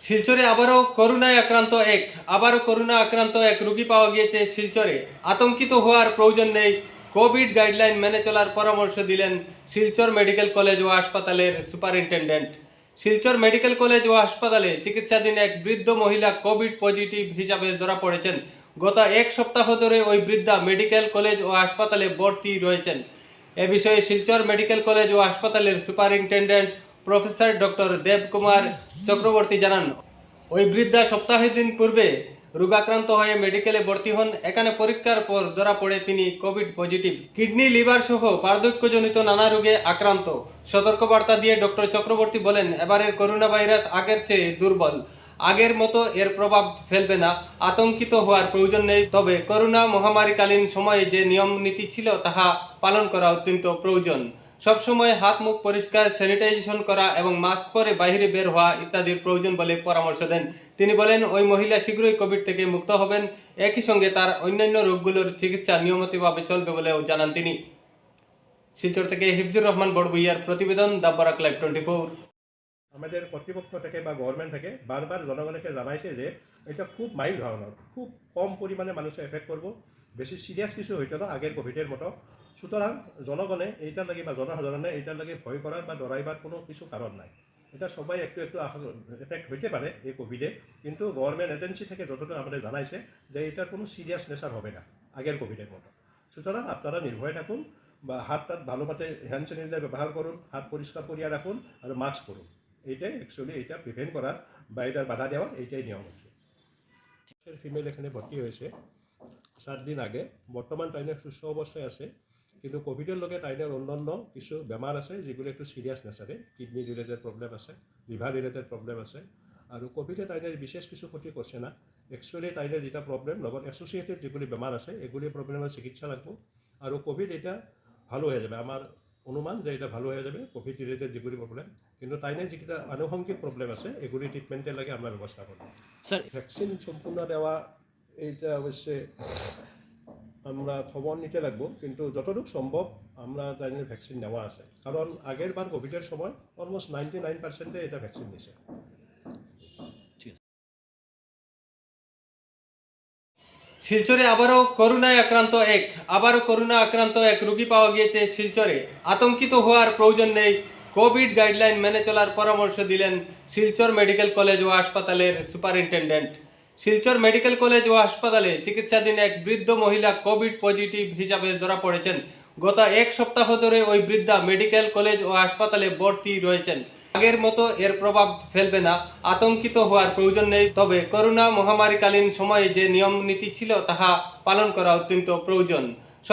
শিলচরে আবারও করোনা আক্রান্ত এক রোগী পাওয়া গিয়েছে শিলচরে। আতঙ্কিত হওয়ার প্রয়োজন নেই, কোভিড গাইডলাইন মেনে চলার পরামর্শ দিলেন শিলচর মেডিকেল কলেজ ও হাসপাতালের সুপারিনটেন্ডেন্ট। শিলচর মেডিকেল কলেজ ও হাসপাতালে চিকিৎসাধীন এক বৃদ্ধ মহিলা কোভিড পজিটিভ হিসাবে ধরা পড়েছেন। গত এক সপ্তাহ ধরে ওই বৃদ্ধা মেডিকেল কলেজ ও হাসপাতালে ভর্তি রয়েছেন। এ বিষয়ে শিলচর মেডিকেল কলেজ ও হাসপাতালের superintendent professor doctor Debkumar Chakraborty জানান, ওই বৃদ্ধা সপ্তাহের দিন পূর্বে রোগাক্রান্ত হয়ে মেডিকেলে ভর্তি হন। এখানে পরীক্ষার পর ধরা পড়ে তিনি কোভিড পজিটিভ। কিডনি, লিভার সহ বার্ধক্যজনিত নানা রোগে আক্রান্ত। সতর্কবার্তা দিয়ে ডক্টর চক্রবর্তী বলেন, এবারের করোনা ভাইরাস আগের চেয়ে দুর্বল, আগের মতো এর প্রভাব ফেলবে না, আতঙ্কিত হওয়ার প্রয়োজন নেই। তবে করোনা মহামারীকালীন সময়ে যে নিয়ম নীতি ছিল তাহা পালন করা অত্যন্ত প্রয়োজন। সবসময় হাত মুখ পরিষ্কার, স্যানিটাইজেশন করা এবং মাস্ক পরে বাইরে বের হওয়া ইত্যাদির প্রয়োজন বলে পরামর্শ দেন। তিনি বলেন, ওই মহিলা শীঘ্রই কোভিড থেকে মুক্ত হবেন। একই সঙ্গে তার অন্যান্য রোগগুলোর চিকিৎসা নিয়মিতভাবে চলবে বলেও জানান তিনি। শিলচর থেকে হিফজুর রহমান বড়ভূইয়ার প্রতিবেদন, দ্য বরাক লাইভ 24। আমাদের কর্তৃপক্ষ থেকে বা গভর্নমেন্ট থেকে বারবার জনগণকে জানাইছে যে এটা খুব মাইল্ড ধরনের, খুব কম পরিমাণে মানুষকে এফেক্ট করব, বেশি সিরিয়াস কিছু হইতো না আগের কোভিডের মতো। সুতরাং জনগণে এইটার লাগে বা জনসাধারণে এইটার লাগে ভয় করার বা ডরাইবার কোনো কিছু কারণ নাই। এটা সবাই একটু একটু এফেক্ট হইতে পারে এই কোভিডে, কিন্তু গভর্নমেন্ট এজেন্সি থেকে যতটুকু আমাদের জানাইছে যে এটার কোনো সিরিয়াস নেচার হবে না আগের কোভিডের মতো। সুতরাং আপনারা নির্ভয় থাকুন বা হাত ভালো মতে হ্যান্ড স্যানিটাইজার ব্যবহার করুন, হাত পরিষ্কার করিয়া রাখুন আর মাস্ক করুন। এইটাই অ্যাকচুয়ালি এটা প্রিভেন্ট করার বা এটার বাধা দেওয়া এইটাই নিয়ম হচ্ছে। ফিমেল এখানে ভর্তি হয়েছে 7 দিন আগে। বর্তমান তাইনে সুস্থ অবস্থায় আছে, কিন্তু কোভিডের লগে তাইনের অন্যান্য কিছু বেমার আছে যেগুলো একটু সিরিয়াস নেচারে, কিডনি রিলেটেড প্রবলেম আছে, লিভার রিলেটেড প্রবলেম আছে। আর কোভিডে তাইনের বিশেষ কিছু ক্ষতি করছে না। অ্যাকচুয়ালি তাইনের যেটা প্রবলেম লগত অ্যাসোসিয়েটেড যেগুলি বেমার আছে এগুলি প্রবলেমের চিকিৎসা লাগবে। আর কোভিড এটা ভালো হয়ে যাবে, আমার অনুমান যে এটা ভালো হয়ে যাবে কোভিড রিলেটেড যেগুলি প্রবলেম। কিন্তু তাইনের যেটা আনুষঙ্গিক প্রবলেম আছে এগুলি ট্রিটমেন্টের লাগে আমরা ব্যবস্থা করব। স্যার, ভ্যাকসিন সম্পূর্ণ দেওয়া এইটা অবশ্যই আমরা খবর নিতে লাগবো, কিন্তু যতটুকু সম্ভব আমরা তাইনের ভ্যাকসিন নেওয়া আছে। কারণ আগের বার কোভিডের সময় অলমোস্ট 99% এটা ভ্যাকসিন দিয়েছে। শিলচরে আবারও করোনা আক্রান্ত এক রোগী পাওয়া গিয়েছে শিলচরে। আতঙ্কিত হওয়ার প্রয়োজন নেই, কোভিড গাইডলাইন মেনে চলার পরামর্শ দিলেন শিলচর মেডিকেল কলেজ ও হাসপাতালের সুপারিনটেন্ডেন্ট। শিলচর মেডিকেল কলেজ ও হাসপাতালে চিকিৎসাধীন এক বৃদ্ধ মহিলা কোভিড পজিটিভ হিসাবে ধরা পড়েছেন। গত এক সপ্তাহ ধরে ওই বৃদ্ধা মেডিকেল কলেজ ও হাসপাতালে ভর্তি রয়েছেন। আগের মতো এর প্রভাব ফেলবে না, আতঙ্কিত হওয়ার প্রয়োজন নেই। তবে করোনা মহামারীকালীন সময়ে যে নিয়ম নীতি ছিল তাহা পালন করা অত্যন্ত প্রয়োজন।